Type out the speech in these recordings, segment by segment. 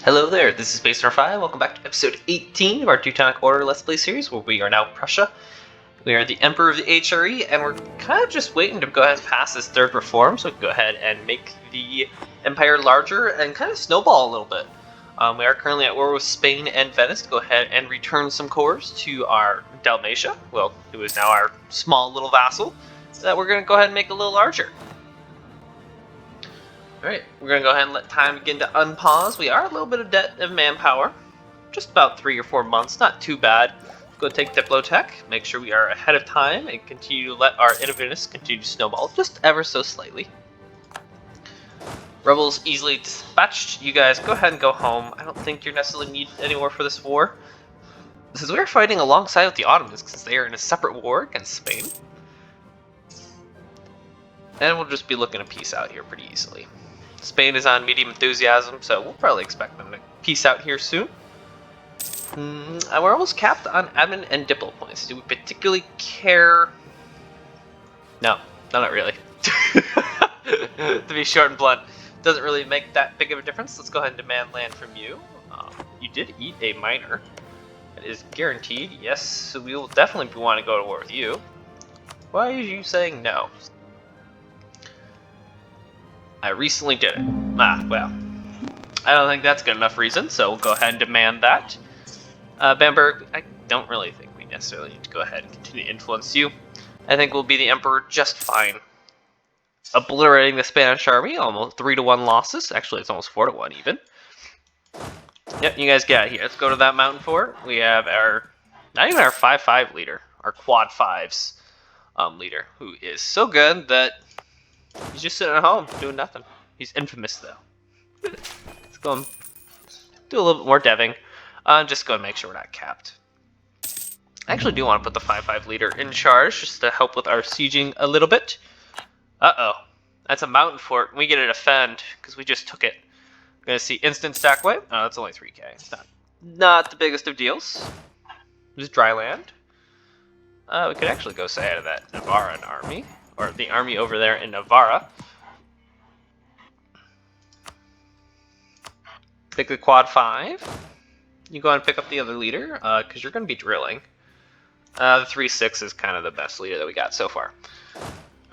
Hello there, this is Base 5. Welcome back to episode 18 of our Teutonic Order Let's Play series, where we are now Prussia. We are the Emperor of the HRE, and we're kind of just waiting to go ahead and pass this third reform, so we can go ahead and make the empire larger and kind of snowball a little bit. We are currently at war with Spain and Venice to go ahead and return some cores to our Dalmatia, well, who is now our small little vassal, that we're going to go ahead and make a little larger. Alright, we're going to go ahead and let time begin to unpause. We are a little bit of debt of manpower. Just about 3 or 4 months, not too bad. Go take Diplotech, make sure we are ahead of time, and continue to let our innovativeness continue to snowball just ever so slightly. Rebels easily dispatched. You guys go ahead and go home. I don't think you're necessarily needed anymore for this war. Since we're fighting alongside with the Ottomans, because they are in a separate war against Spain. And we'll just be looking to peace out here pretty easily. Spain is on medium enthusiasm, so we'll probably expect them to peace out here soon. We're almost capped on admin and diplo points. Do we particularly care? No, not really. To be short and blunt, doesn't really make that big of a difference. Let's go ahead and demand land from you. You did eat a minor. That is guaranteed. Yes, so we will definitely want to go to war with you. Why are you saying no? I recently did it. Well. I don't think that's good enough reason, so we'll go ahead and demand that. Bamberg, I don't really think we necessarily need to go ahead and continue to influence you. I think we'll be the Emperor just fine. Obliterating the Spanish army, almost 3-1 losses. Actually, it's almost 4-1 even. Yep, you guys get out of here. Let's go to that mountain fort. We have our, not even our 5-5 leader, our quad 5s leader, who is so good that he's just sitting at home doing nothing. He's infamous though. Let's go and do a little bit more deving. Just go and make sure we're not capped. I actually do want to put the 5-5 leader in charge just to help with our sieging a little bit. Uh-oh. That's a mountain fort. We get to defend because we just took it. We're going to see instant stack wipe. Oh, that's only 3k. It's not the biggest of deals. Just dry land. We could actually go say out of that Navarran army. Or the army over there in Navarra. Pick the quad 5. You go and pick up the other leader, because you're going to be drilling. The 3-6 is kind of the best leader that we got so far.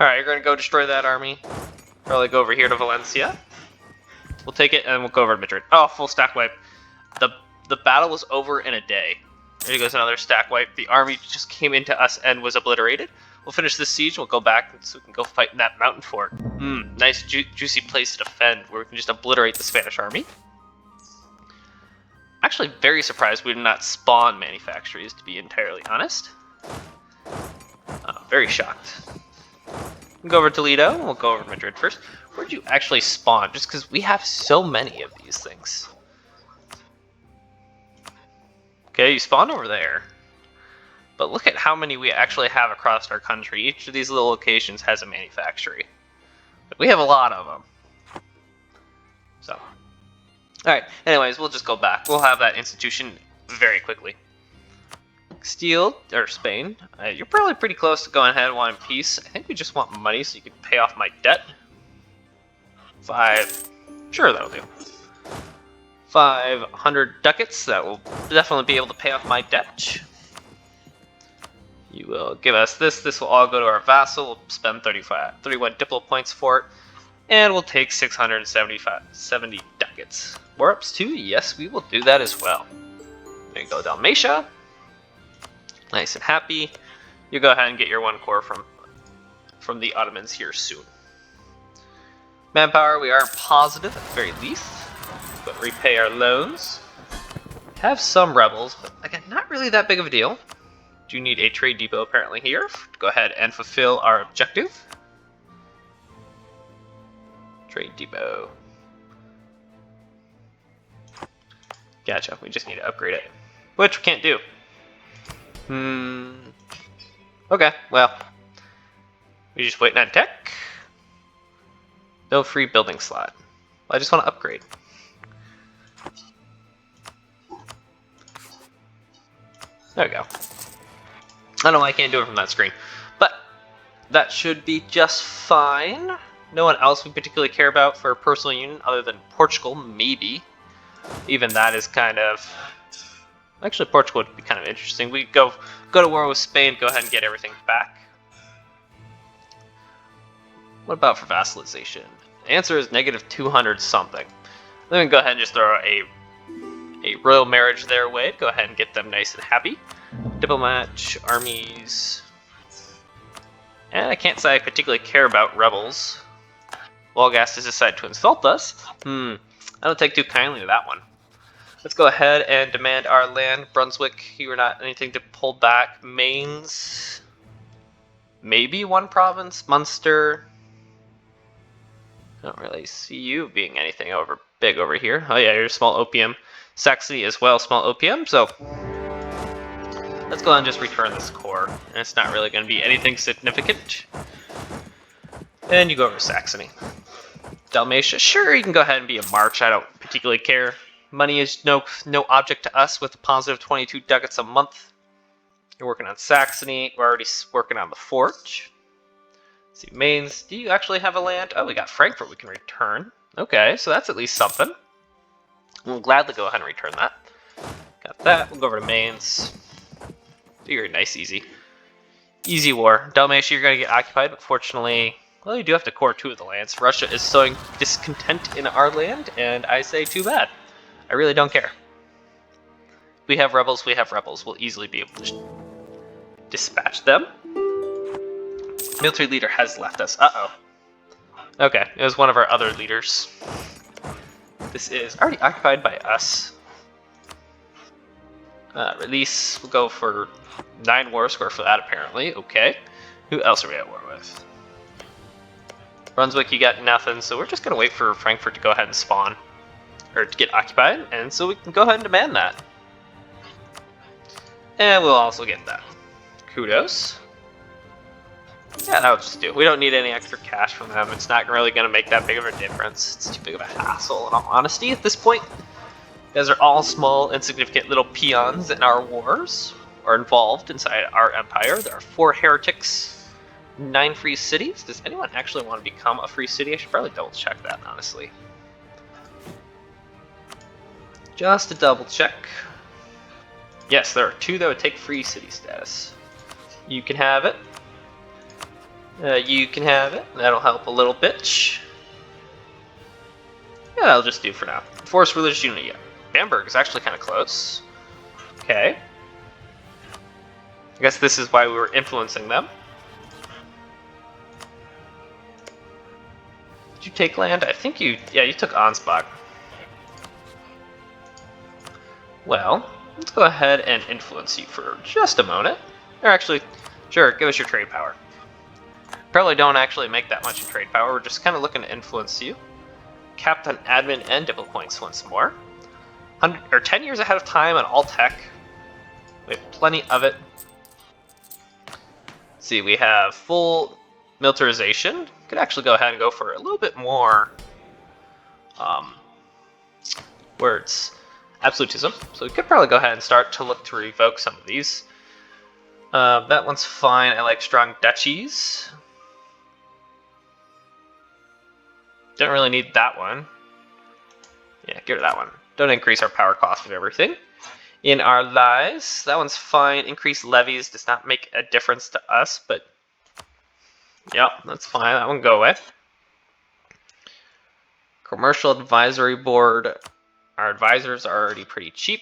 Alright, you're going to go destroy that army. Probably go over here to Valencia. We'll take it and we'll go over to Madrid. Oh, full stack wipe. The battle was over in a day. There goes another stack wipe. The army just came into us and was obliterated. We'll finish this siege, we'll go back so we can go fight in that mountain fort. Nice juicy place to defend where we can just obliterate the Spanish army. Actually very surprised we did not spawn manufactories, to be entirely honest. Very shocked. We'll go over to Toledo, we'll go over to Madrid first. Where'd you actually spawn? Just because we have so many of these things. Okay, you spawned over there. But look at how many we actually have across our country. Each of these little locations has a manufactory. But we have a lot of them. So. Alright, anyways, we'll just go back. We'll have that institution very quickly. Steel, or Spain, you're probably pretty close to going ahead and wanting peace. I think we just want money so you can pay off my debt. 5. Sure, that'll do. 500 ducats. That will definitely be able to pay off my debt. You will give us this. This will all go to our vassal. We'll spend 31 diplo points for it. And we'll take 670 ducats. War-ups too? Yes, we will do that as well. There you go, Dalmatia. Nice and happy. You go ahead and get your 1 core from the Ottomans here soon. Manpower, we are positive at the very least. But repay our loans. Have some rebels, but again, not really that big of a deal. Do need a trade depot apparently here to go ahead and fulfill our objective. Trade depot. Gotcha, we just need to upgrade it. Which we can't do. Okay, well. We're just waiting on tech. No free building slot. Well, I just want to upgrade. There we go. I don't know why I can't do it from that screen. But that should be just fine. No one else we particularly care about for a personal union other than Portugal, maybe. even that is kind of... Actually, Portugal would be kind of interesting. We go to war with Spain, go ahead and get everything back. What about for vassalization? The answer is negative 200 something. Then we go ahead and just throw a royal marriage their way. Go ahead and get them nice and happy. Diplomat, armies. And I can't say I particularly care about rebels. Wolgast has decided to insult us. I don't take too kindly to that one. Let's go ahead and demand our land. Brunswick, you are not anything to pull back. Mainz. Maybe one province. Munster. I don't really see you being anything big over here. Oh yeah, you're small opium. Saxony as well, small opium. So let's go ahead and just return this core. And it's not really going to be anything significant. And you go over to Saxony. Dalmatia, sure, you can go ahead and be a march. I don't particularly care. Money is no object to us with a positive 22 ducats a month. You're working on Saxony. We're already working on the Forge. Let's see, Mainz, do you actually have a land? Oh, we got Frankfurt we can return. Okay, so that's at least something. We'll gladly go ahead and return that. Got that. We'll go over to Mainz. You're nice, easy war. Dalmatia, you're going to get occupied, but fortunately, well, you do have to core 2 of the lands. Russia is sowing discontent in our land, and I say too bad. I really don't care. We have rebels, we have rebels. We'll easily be able to dispatch them. Military leader has left us. Uh-oh. Okay, it was one of our other leaders. This is already occupied by us. Release, we'll go for 9 war score for that, apparently. Okay. Who else are we at war with? Brunswick, you got nothing, so we're just going to wait for Frankfurt to go ahead and spawn. Or to get occupied, and so we can go ahead and demand that. And we'll also get that. Kudos. Yeah, that'll just do. We don't need any extra cash from them. It's not really going to make that big of a difference. It's too big of a hassle, in all honesty, at this point. You guys are all small, insignificant little peons in our wars, or involved inside our empire. There are 4 heretics, 9 free cities. Does anyone actually want to become a free city? I should probably double check that, honestly. Just to double check. Yes, there are 2 that would take free city status. You can have it. You can have it. That'll help a little bit. Yeah, that'll just do for now. Force religious unity. Yeah. Bamberg is actually kind of close. Okay. I guess this is why we were influencing them. Did you take land? I think you... Yeah, you took Ansbach. Well, let's go ahead and influence you for just a moment. Or actually, sure, give us your trade power. Probably don't actually make that much in trade power. We're just kind of looking to influence you. Capped on admin and diplo points once more. 10 years ahead of time on all tech. We have plenty of it. Let's see, we have full militarization. Could actually go ahead and go for a little bit more words. Absolutism. So we could probably go ahead and start to look to revoke some of these. That one's fine. I like strong duchies. Don't really need that one. Yeah, get rid of that one. Don't increase our power cost of everything. In our lies, that one's fine. Increase levies does not make a difference to us, but yeah, that's fine. That one go away. Commercial advisory board. Our advisors are already pretty cheap.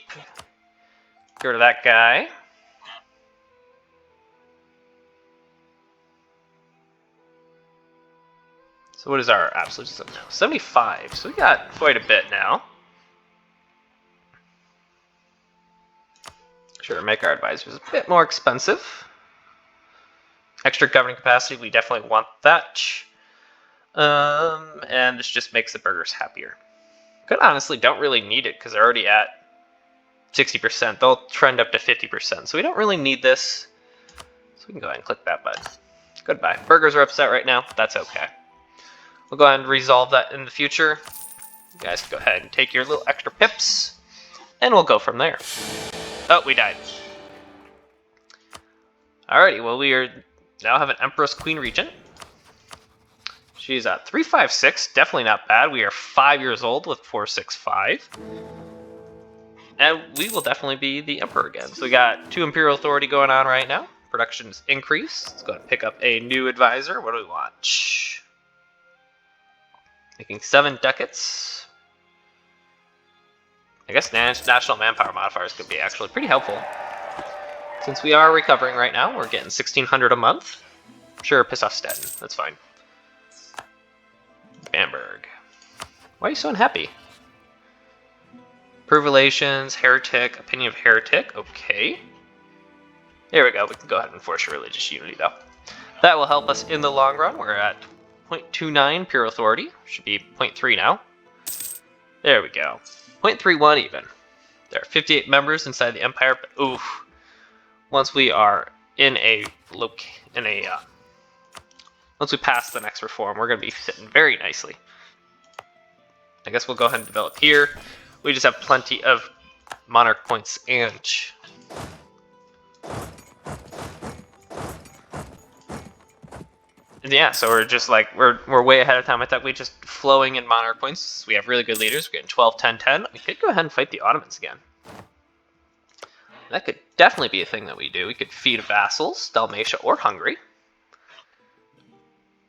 Get rid of that guy. So what is our absolutism now? 75. So we got quite a bit now. Sure, make our advisors a bit more expensive. Extra governing capacity, we definitely want that. And this just makes the burghers happier. Good, honestly, don't really need it because they're already at 60%. They'll trend up to 50%. So we don't really need this. So we can go ahead and click that button. Goodbye. Burghers are upset right now. That's okay. We'll go ahead and resolve that in the future. You guys can go ahead and take your little extra pips. And we'll go from there. Oh, we died. Alrighty, well, we now have an Empress Queen Regent. She's at 356, definitely not bad. We are 5 years old with 465. And we will definitely be the emperor again. So we got 2 imperial authority going on right now. Production's increased. Let's go ahead and pick up a new advisor. What do we want? Making 7 ducats. I guess national manpower modifiers could be actually pretty helpful. Since we are recovering right now, we're getting 1,600 a month. Sure, piss off Stettin. That's fine. Bamberg. Why are you so unhappy? Prove relations, heretic, opinion of heretic. Okay. There we go. We can go ahead and enforce religious unity, though. That will help us in the long run. We're at 0.29 imperial authority. Should be 0.3 now. There we go. 0.31 even. There are 58 members inside the empire. But oof. Once we are in once we pass the next reform, we're going to be sitting very nicely. I guess we'll go ahead and develop here. We just have plenty of monarch points and yeah, so we're just like we're way ahead of time. I thought we just flowing in monarch points. We have really good leaders. We're getting 12, 10, 10. We could go ahead and fight the Ottomans again. That could definitely be a thing that we do. We could feed vassals, Dalmatia or Hungary.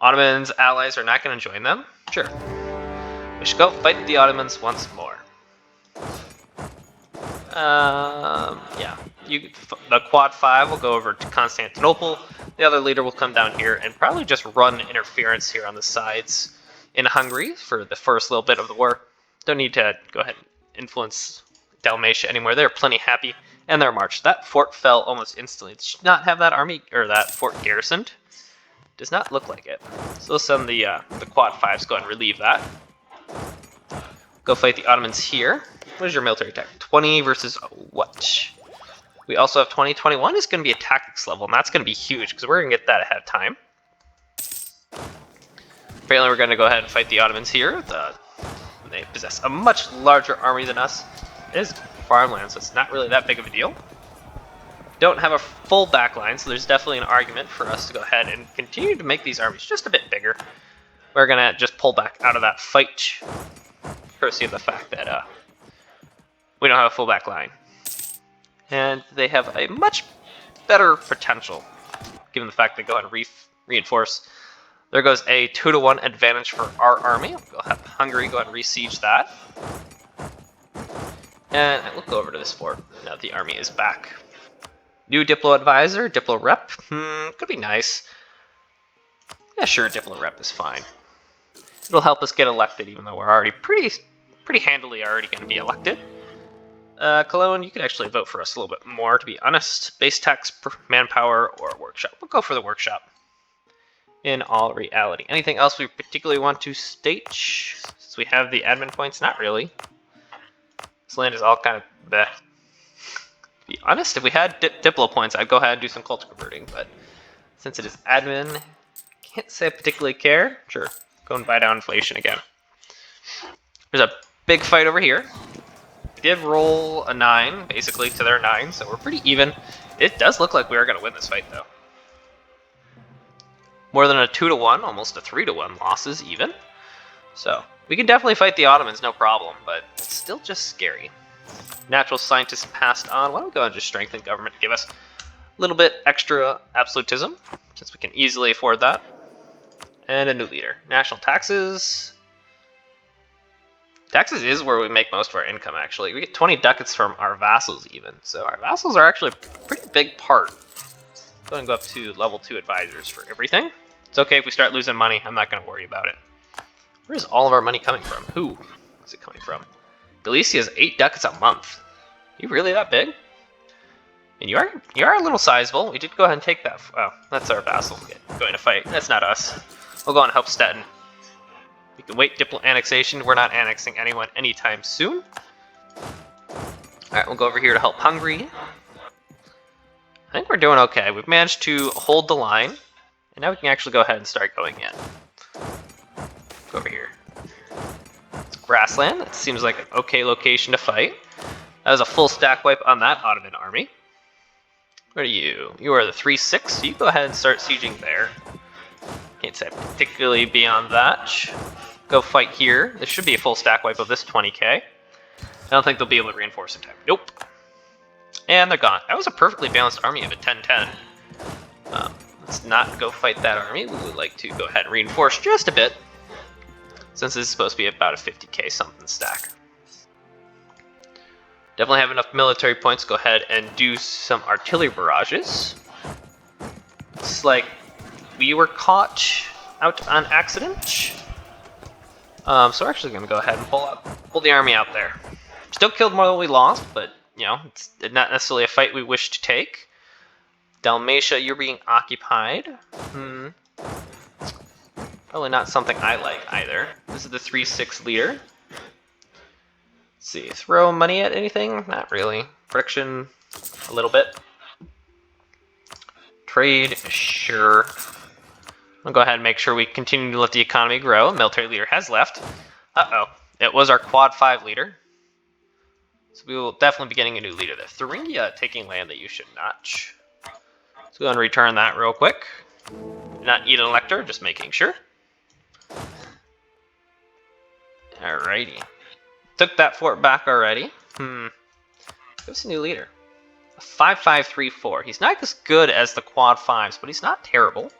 Ottomans allies are not going to join them. Sure. We should go fight the Ottomans once more. Yeah. The Quad 5 will go over to Constantinople. The other leader will come down here and probably just run interference here on the sides in Hungary for the first little bit of the war. Don't need to go ahead and influence Dalmatia anymore. They're plenty happy. And their march. That fort fell almost instantly. It should not have that army or that fort garrisoned. Does not look like it. So we'll send the Quad 5s go and relieve that. Go fight the Ottomans here. What is your military attack? 20 versus what? We also have 20. 21 is going to be a tactics level, and that's going to be huge because we're going to get that ahead of time. Apparently, we're going to go ahead and fight the Ottomans here. They possess a much larger army than us. It is farmland, so it's not really that big of a deal. Don't have a full backline, so there's definitely an argument for us to go ahead and continue to make these armies just a bit bigger. We're going to just pull back out of that fight, courtesy of the fact that we don't have a full back line. And they have a much better potential, given the fact they go ahead and reinforce. There goes a 2-to-1 advantage for our army. We'll have Hungary go ahead and re-siege that. And we'll go over to this fort now that the army is back. New Diplo Advisor, Diplo Rep. Could be nice. Yeah, sure, Diplo Rep is fine. It'll help us get elected, even though we're already pretty handily already going to be elected. Cologne, you could actually vote for us a little bit more, to be honest. Base tax, manpower, or workshop. We'll go for the workshop. In all reality. Anything else we particularly want to state? Since we have the admin points, not really. This land is all kind of bleh. To be honest, if we had Diplo points, I'd go ahead and do some culture converting, but since it is admin, can't say I particularly care. Sure, go and buy down inflation again. There's a big fight over here. We did roll a 9, basically, to their 9, so we're pretty even. It does look like we are going to win this fight, though. More than a 2-to-1, almost a 3-to-1 losses, even. So, we can definitely fight the Ottomans, no problem, but it's still just scary. Natural scientists passed on. Why don't we go and just strengthen government, give us a little bit extra absolutism, since we can easily afford that. And a new leader. National taxes. Taxes is where we make most of our income, actually. We get 20 ducats from our vassals, even. So our vassals are actually a pretty big part. Go ahead and go up to level 2 advisors for everything. It's okay if we start losing money. I'm not going to worry about it. Where's all of our money coming from? Who is it coming from? Galicia has 8 ducats a month. You really that big? And you are a little sizable. We did go ahead and take that. Oh, that's our vassal going to fight. That's not us. We'll go and help Stettin. We can wait diplo annexation. We're not annexing anyone anytime soon. Alright, we'll go over here to help Hungary. I think we're doing okay. We've managed to hold the line. And now we can actually go ahead and start going in. Go over here. It's grassland. That seems like an okay location to fight. That was a full stack wipe on that Ottoman army. What are you? You are the 3-6, so you go ahead and start sieging there. Can't say particularly beyond that. Go fight here. This should be a full stack wipe of this 20k. don't think they'll be able to reinforce in time. Nope. And they're gone. That was a perfectly balanced army of a 10-10. Let's not go fight that army. We would like to go ahead and reinforce just a bit, since this is supposed to be about a 50k something stack. Definitely have enough military points to go ahead and do some artillery barrages. It's like we were caught out on accident. So we're actually going to go ahead and pull the army out there. Still killed more than we lost, but you know, it's not necessarily a fight we wish to take. Dalmatia, you're being occupied. Probably not something I like either. This is the 3-6 leader. Let's see, throw money at anything? Not really. Friction, a little bit. Trade, sure. I'll go ahead and make sure we continue to let the economy grow. Military leader has left. Uh-oh. It was our quad 5 leader. So we will definitely be getting a new leader there. Thuringia taking land that you should not. Let's go ahead and return that real quick. Do not eat an elector, just making sure. Alrighty. Took that fort back already. Give us a new leader. A 5-5-3-4. He's not as good as the quad 5s, but he's not terrible.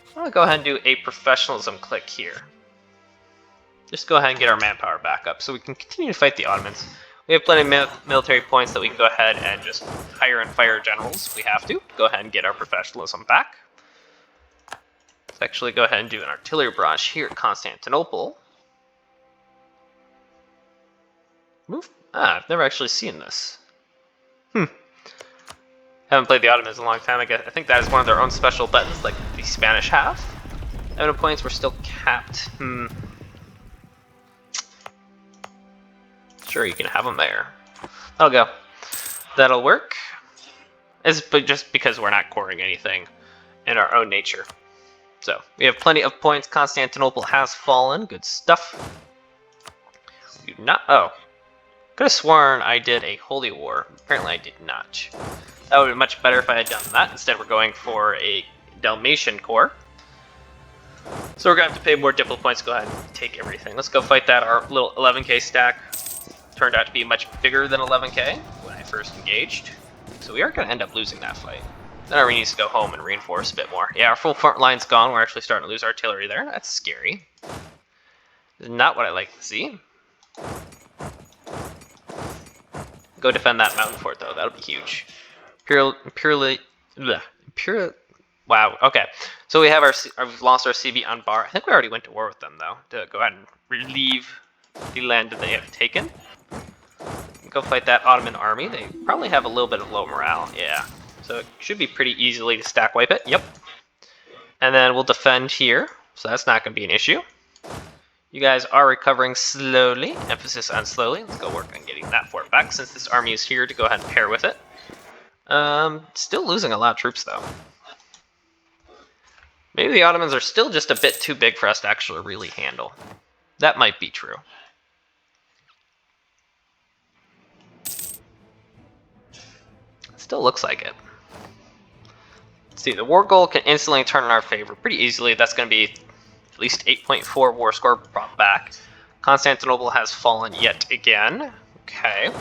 I'm going to go ahead and do a professionalism click here. Just go ahead and get our manpower back up so we can continue to fight the Ottomans. We have plenty of military points that we can go ahead and just hire and fire generals if we have to. Go ahead and get our professionalism back. Let's actually go ahead and do an artillery barrage here at Constantinople. Move. I've never actually seen this. Haven't played the Ottomans in a long time. I think that is one of their own special buttons, like the Spanish have. Eminent points were still capped. Sure, you can have them there. That'll go. That'll work. But just because we're not coring anything in our own nature. So, we have plenty of points. Constantinople has fallen. Good stuff. We do not... Oh. Could have sworn I did a holy war. Apparently I did not. That would have been much better if I had done that. Instead, we're going for a Dalmatian corps. So we're going to have to pay more diplo points to go ahead and take everything. Let's go fight that. Our little 11k stack turned out to be much bigger than 11k when I first engaged. So we are going to end up losing that fight. Then our army needs to go home and reinforce a bit more. Yeah, our full front line's gone. We're actually starting to lose artillery there. That's scary. This is not what I like to see. Go defend that mountain fort, though. That'll be huge. Wow, okay. So we have we've lost our CB on bar. I think we already went to war with them, though, to go ahead and relieve the land that they have taken. Go fight that Ottoman army. They probably have a little bit of low morale, yeah. So it should be pretty easily to stack wipe it, yep. And then we'll defend here, so that's not going to be an issue. You guys are recovering slowly. Emphasis on slowly. Let's go work on getting that fort back, since this army is here to go ahead and pair with it. Still losing a lot of troops, though. Maybe the Ottomans are still just a bit too big for us to actually really handle. That might be true. Still looks like it. Let's see, the war goal can instantly turn in our favor pretty easily. That's going to be at least 8.4 war score brought back. Constantinople has fallen yet again. Okay.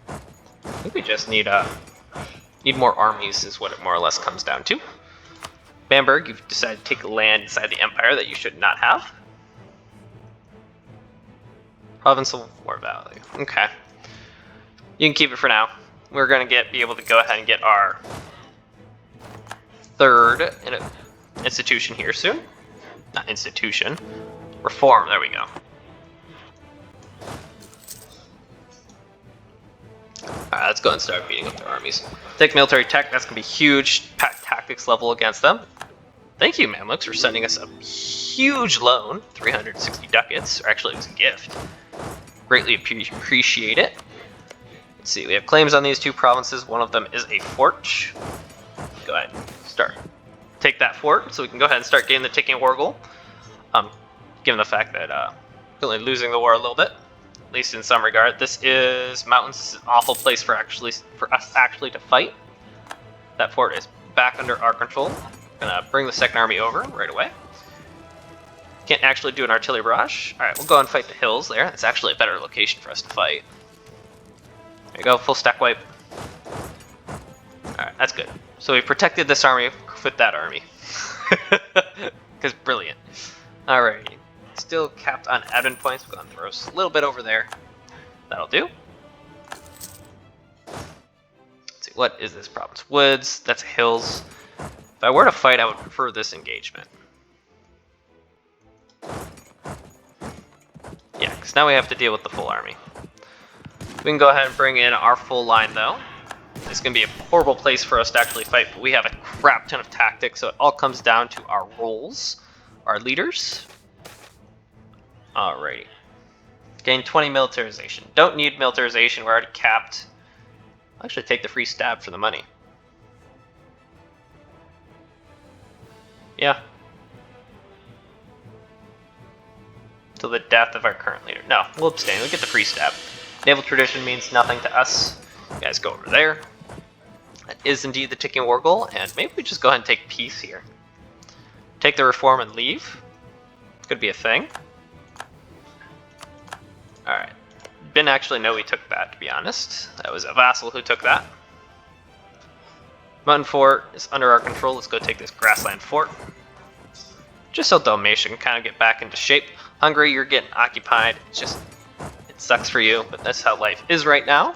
I think we just need more armies is what it more or less comes down to. Bamberg, you've decided to take land inside the empire that you should not have. Province of War Valley. Okay. You can keep it for now. We're going to be able to go ahead and get our third institution here soon. Not institution. Reform, there we go. Alright, let's go and start beating up their armies. Take military tech, that's going to be huge tactics level against them. Thank you, Mamluks, for sending us a huge loan. 360 ducats, or actually it was a gift. Greatly appreciate it. Let's see, we have claims on these two provinces. One of them is a fort. Go ahead, start. Take that fort, so we can go ahead and start getting the ticking war goal. Given the fact that really losing the war a little bit, at least in some regard. This is mountains, an awful place for us actually to fight. That fort is back under our control. Gonna bring the second army over right away. Can't actually do an artillery barrage. Alright, we'll go and fight the hills there. That's actually a better location for us to fight. There you go, full stack wipe. Alright, that's good. So we protected this army with that army. Because brilliant. Alrighty. Still capped on admin points. We'll go and throw us a little bit over there. That'll do. Let's see, what is this province? Woods, that's hills. If I were to fight, I would prefer this engagement. Yeah, because now we have to deal with the full army. We can go ahead and bring in our full line, though. It's going to be a horrible place for us to actually fight, but we have a crap ton of tactics, so it all comes down to our roles, our leaders. Alrighty. Gain 20 militarization. Don't need militarization, we're already capped. I'll actually take the free stab for the money. Yeah. Till the death of our current leader. No, we'll abstain. We'll get the free stab. Naval tradition means nothing to us. You guys go over there. That is indeed the ticking war goal, and maybe we just go ahead and take peace here. Take the reform and leave. Could be a thing. Alright. Didn't actually know we took that, to be honest. That was a vassal who took that. Mountain Fort is under our control. Let's go take this grassland fort. Just so Dalmatia can kind of get back into shape. Hungary, you're getting occupied. It's just, it sucks for you, but that's how life is right now.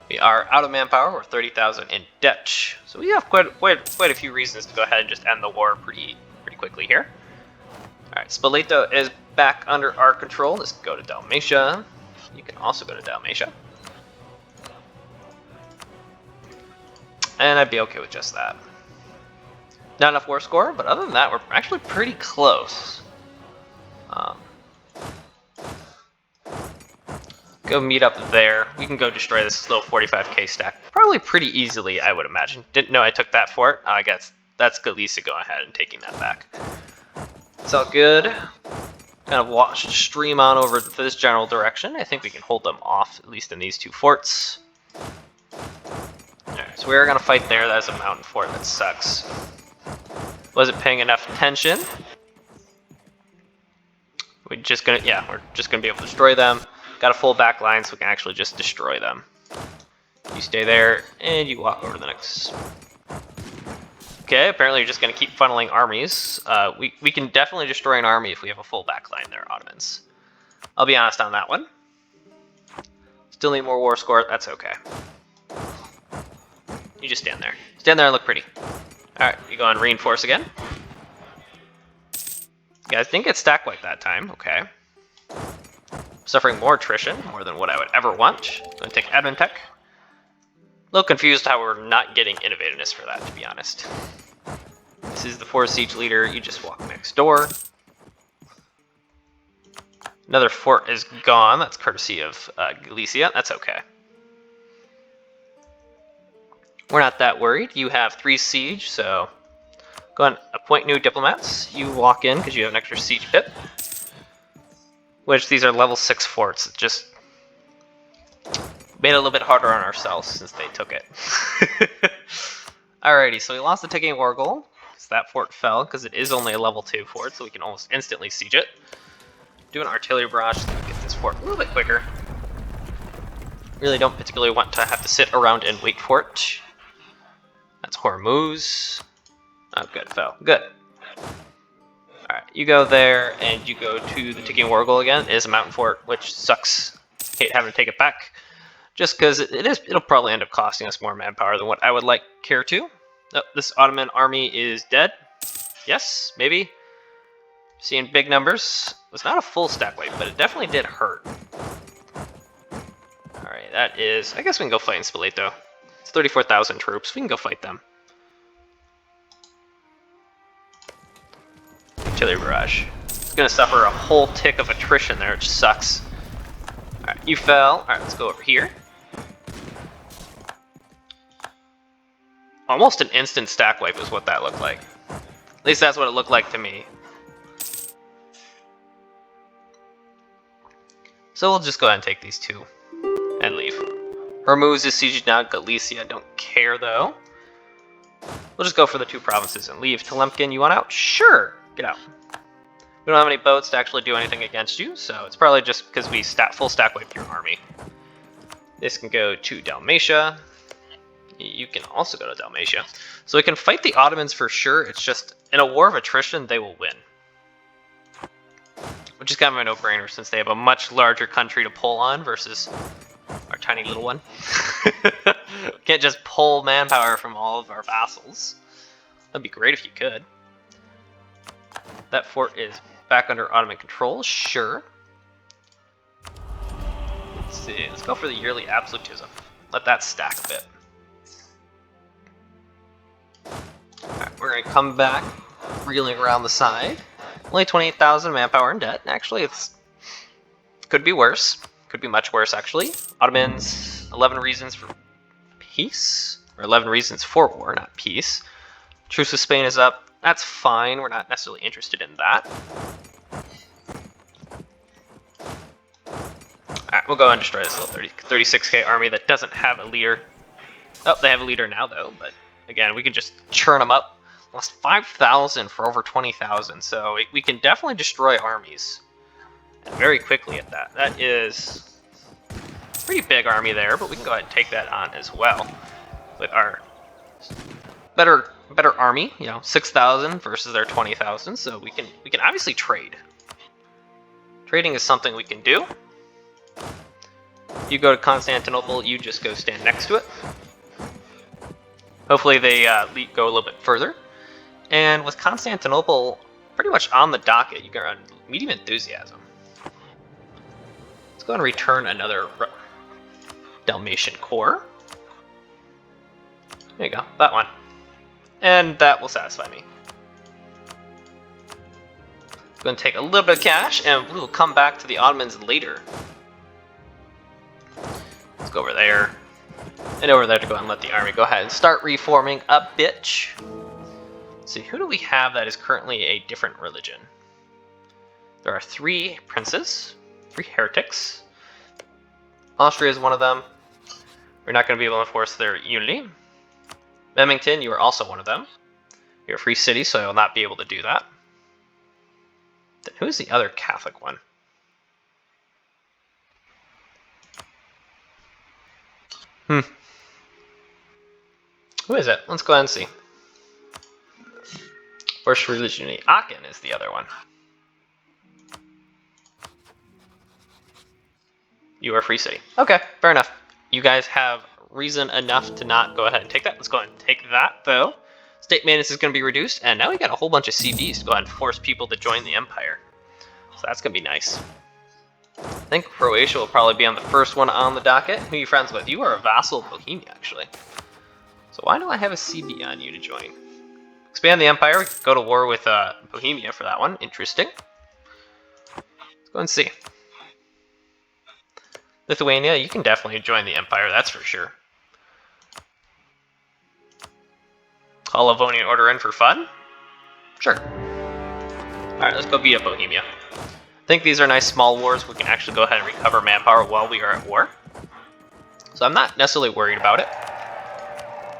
We are out of manpower. We're 30,000 in debt. So we have quite a few reasons to go ahead and just end the war pretty quickly here. Alright, Spoleto is back under our control. Let's go to Dalmatia. You can also go to Dalmatia. And I'd be okay with just that. Not enough war score, but other than that, we're actually pretty close. Go meet up there. We can go destroy this slow 45k stack probably pretty easily, I would imagine. Didn't know I took that fort. I guess that's Galicia going ahead and taking that back. It's all good. Kind of stream on over to this general direction. I think we can hold them off, at least in these two forts. Alright, so we're going to fight there. That's a mountain fort. That sucks. Wasn't paying enough attention. We're just gonna be able to destroy them. Got a full back line, so we can actually just destroy them. You stay there, and you walk over to the next. Okay, apparently you're just gonna keep funneling armies. We can definitely destroy an army if we have a full back line there, Ottomans. I'll be honest on that one. Still need more war score. That's okay. You just stand there. Stand there and look pretty. Alright, you go and reinforce again. You guys didn't get stack wipe that time, okay. Suffering more attrition, more than what I would ever want. Gonna take admin tech. A little confused how we're not getting innovativeness for that, to be honest. This is the 4 siege leader, you just walk next door. Another fort is gone, that's courtesy of Galicia, that's okay. We're not that worried. You have 3 siege, so go and appoint new diplomats. You walk in because you have an extra siege pip. Which these are level 6 forts. It just made it a little bit harder on ourselves since they took it. Alrighty, so we lost the ticking war goal. So that fort fell because it is only a level 2 fort, so we can almost instantly siege it. Do an artillery barrage to get this fort a little bit quicker. Really don't particularly want to have to sit around and wait for it. That's Hormuz. Oh, good, fell. Good. Alright, you go there, and you go to the ticking war goal again. It is a mountain fort, which sucks. Hate having to take it back. Just because it'll probably end up costing us more manpower than what I would care to. Oh, this Ottoman army is dead. Yes, maybe. Seeing big numbers. It was not a full stack wipe, but it definitely did hurt. Alright, that is... I guess we can go fight in Spoleto. It's 34,000 troops. We can go fight them. Artillery barrage. It's going to suffer a whole tick of attrition there, which sucks. Alright, you fell. Alright, let's go over here. Almost an instant stack wipe is what that looked like. At least that's what it looked like to me. So we'll just go ahead and take these 2 and leave. Hormuz is sieged down. Galicia, don't care though. We'll just go for the 2 provinces and leave. Telemkin, you want out? Sure! Get out. We don't have any boats to actually do anything against you, so it's probably just because we full stack wiped your army. This can go to Dalmatia. You can also go to Dalmatia. So we can fight the Ottomans for sure, it's just, in a war of attrition, they will win. Which is kind of a no-brainer since they have a much larger country to pull on versus our tiny little one. We can't just pull manpower from all of our vassals. That'd be great if you could. That fort is back under Ottoman control, sure. Let's see, let's go for the yearly absolutism. Let that stack a bit. Alright, we're gonna come back, reeling around the side. Only 28,000 manpower in debt. Actually, it's could be worse. Could be much worse, actually. Ottomans, 11 reasons for peace. Or 11 reasons for war, not peace. Truce with Spain is up. That's fine. We're not necessarily interested in that. Alright, we'll go and destroy this little 36k army that doesn't have a leader. Oh, they have a leader now, though. But again, we can just churn them up. Lost 5,000 for over 20,000, so we can definitely destroy armies. And very quickly at that. That is a pretty big army there, but we can go ahead and take that on as well. With our better army, you know, 6,000 versus their 20,000, so we can obviously trade. Trading is something we can do. You go to Constantinople, you just go stand next to it. Hopefully they go a little bit further. And with Constantinople pretty much on the docket, you can run medium enthusiasm. Let's go and return another Dalmatian corps. There you go, that one. And that will satisfy me. I'm going to take a little bit of cash, and we will come back to the Ottomans later. Let's go over there. And over there to go and let the army go ahead and start reforming a bitch. Let's see, who do we have that is currently a different religion? There are 3 princes, 3 heretics. Austria is one of them. We're not going to be able to enforce their unity. Bennington, you are also one of them. You're a free city, so I will not be able to do that. Then who's the other Catholic one? Who is it? Let's go ahead and see. First religion, Aachen is the other one. You are a free city. Okay, fair enough. You guys have reason enough to not go ahead and take that. Let's go ahead and take that, though. State maintenance is going to be reduced, and now we got a whole bunch of CDs to go ahead and force people to join the Empire. So that's going to be nice. I think Croatia will probably be on the first one on the docket. Who are you friends with? You are a vassal of Bohemia, actually. So why do I have a CD on you to join? Expand the Empire. We could go to war with Bohemia for that one. Interesting. Let's go and see. Lithuania, you can definitely join the Empire, that's for sure. Call Livonian Order in for fun? Sure. Alright, let's go beat up Bohemia. I think these are nice small wars. We can actually go ahead and recover manpower while we are at war. So I'm not necessarily worried about it.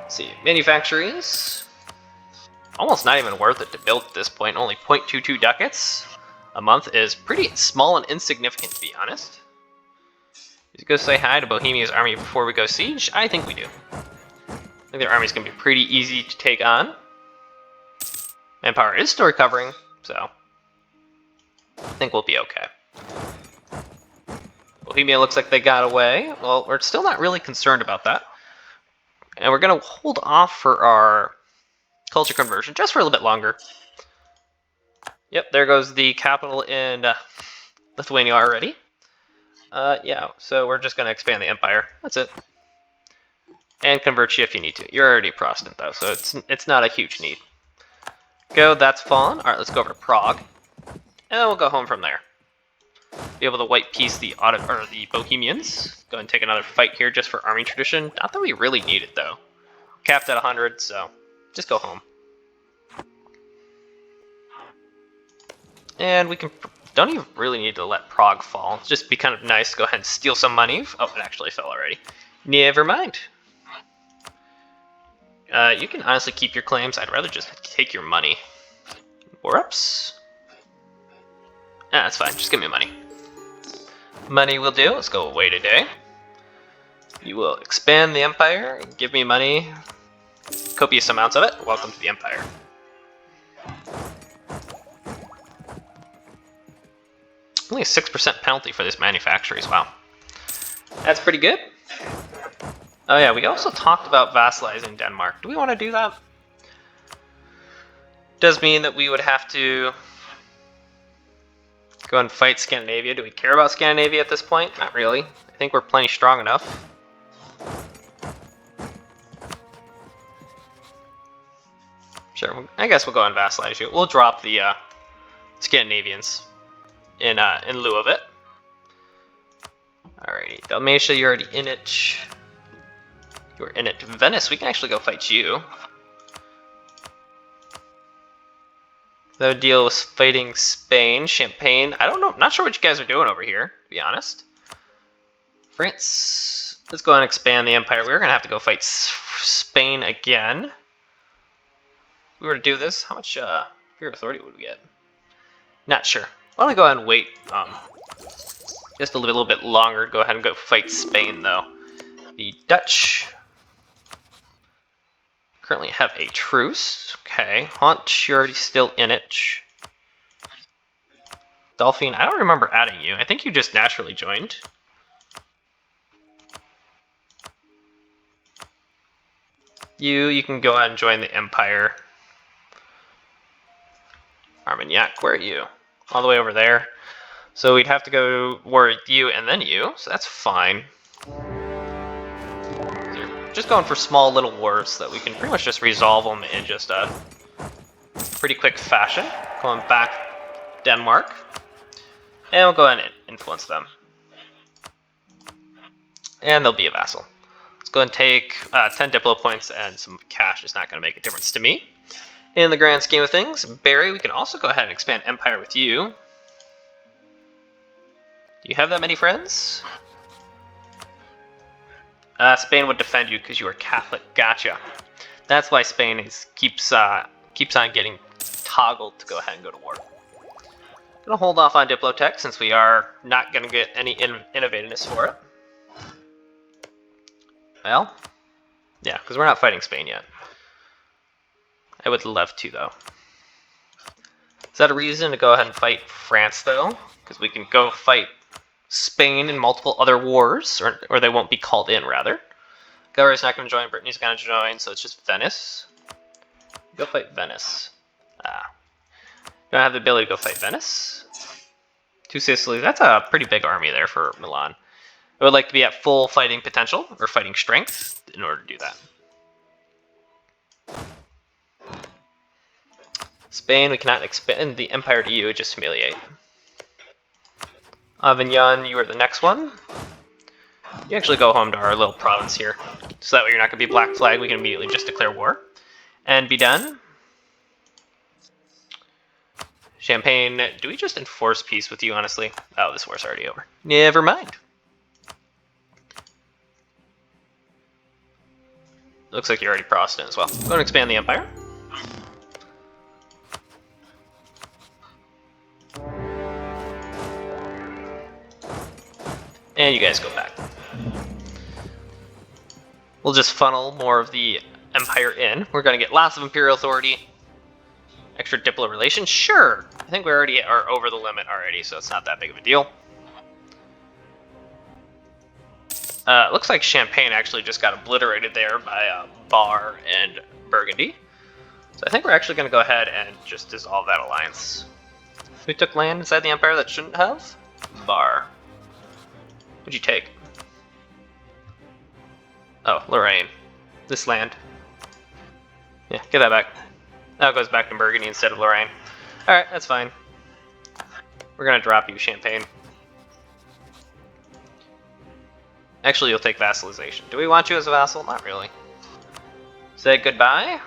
Let's see, manufactories. Almost not even worth it to build at this point. Only 0.22 ducats a month is pretty small and insignificant, to be honest. Let's go say hi to Bohemia's army before we go siege. I think we do. I think their army's going to be pretty easy to take on. Manpower is still recovering, so I think we'll be okay. Bohemia looks like they got away. Well, we're still not really concerned about that. And we're going to hold off for our culture conversion just for a little bit longer. Yep, there goes the capital in Lithuania already. Yeah, so we're just going to expand the empire. That's it. And convert you if you need to. You're already a Protestant, though, so it's not a huge need. Go, that's fallen. Alright, let's go over to Prague. And then we'll go home from there. Be able to white peace the Bohemians. Go and take another fight here just for army tradition. Not that we really need it, though. Capped at 100, so just go home. And we don't even really need to let Prague fall. It's just be kind of nice to go ahead and steal some money. Oh, it actually fell already. Never mind. You can honestly keep your claims. I'd rather just take your money. war-ups. Ah, that's fine. Just give me money. Money will do. Let's go away today. You will expand the empire. Give me money. Copious amounts of it. Welcome to the empire. Only a 6% penalty for this manufactories. Wow. That's pretty good. Oh yeah, we also talked about vassalizing Denmark. Do we want to do that? Does mean that we would have to go and fight Scandinavia. Do we care about Scandinavia at this point? Not really. I think we're plenty strong enough. Sure, I guess we'll go and vassalize you. We'll drop the Scandinavians in lieu of it. Alrighty, Dalmatia, you're already in it. You're in it. Venice, we can actually go fight you. That would deal with fighting Spain, Champagne. I don't know. Not sure what you guys are doing over here, to be honest. France. Let's go and expand the empire. We're going to have to go fight Spain again. If we were to do this, how much Imperial Authority would we get? Not sure. Why don't we go ahead and wait just a little bit longer. Go ahead and go fight Spain, though. The Dutch currently have a truce. Okay. Haunt, you're already still in it. Dolphin, I don't remember adding you. I think you just naturally joined. You can go ahead and join the Empire. Armagnac, where are you? All the way over there. So we'd have to go war with you and then you, so that's fine. Just going for small little wars so that we can pretty much just resolve them in just a pretty quick fashion. Going back Denmark. And we'll go ahead and influence them. And they'll be a vassal. Let's go ahead and take 10 Diplo points and some cash. It's not going to make a difference to me. In the grand scheme of things, Barry, we can also go ahead and expand Empire with you. Do you have that many friends? Spain would defend you because you are Catholic. Gotcha. That's why Spain keeps on getting toggled to go ahead and go to war. Gonna hold off on Diplotech since we are not gonna get any innovativeness for it. Well, yeah, because we're not fighting Spain yet. I would love to, though. Is that a reason to go ahead and fight France, though? Because we can go fight Spain in multiple other wars, or they won't be called in, rather. Galway's not going to join, Brittany's going to join, so it's just Venice. Go fight Venice. Don't have the ability to go fight Venice. Two Sicilies, that's a pretty big army there for Milan. I would like to be at full fighting potential, or fighting strength, in order to do that. Spain, we cannot expand the empire to you, just humiliate. Avignon, you are the next one. You actually go home to our little province here. So that way you're not going to be black flag, we can immediately just declare war. And be done. Champagne, do we just enforce peace with you, honestly? Oh, this war's already over. Never mind. Looks like you're already Protestant as well. Go and expand the empire. And you guys go back. We'll just funnel more of the empire in. We're going to get lots of imperial authority. Extra diplo relations? Sure. I think we already are over the limit already, so it's not that big of a deal. Looks like Champagne actually just got obliterated there by Bar and Burgundy. So I think we're actually going to go ahead and just dissolve that alliance. Who took land inside the empire that shouldn't have? Bar. What'd you take? Oh, Lorraine. This land. Yeah, get that back. Now it goes back to Burgundy instead of Lorraine. Alright, that's fine. We're gonna drop you, Champagne. Actually, you'll take vassalization. Do we want you as a vassal? Not really. Say goodbye.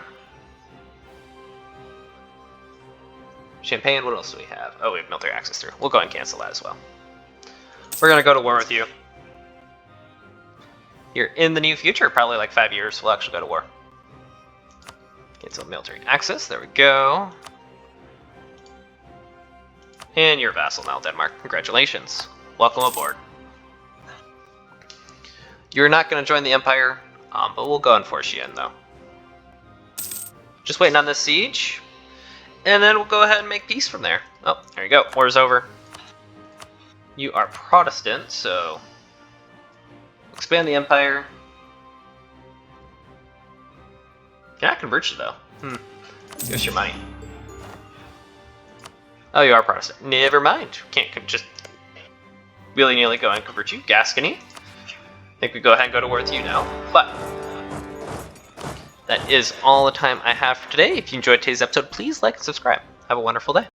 Champagne, what else do we have? Oh, we have military access through. We'll go ahead and cancel that as well. We're gonna go to war with you. Here in the near future, probably like 5 years, we'll actually go to war. Cancel military access, there we go. And you're a vassal now, Denmark. Congratulations. Welcome aboard. You're not going to join the Empire, but we'll go and force you in, though. Just waiting on this siege, and then we'll go ahead and make peace from there. Oh, there you go. War's over. You are Protestant, so expand the Empire. Cannot convert you, though. Give us your money. Oh, you are Protestant. Never mind. Can't just willy-nilly go and convert you. Gascony. I think we go ahead and go to war with you now. But that is all the time I have for today. If you enjoyed today's episode, please like and subscribe. Have a wonderful day.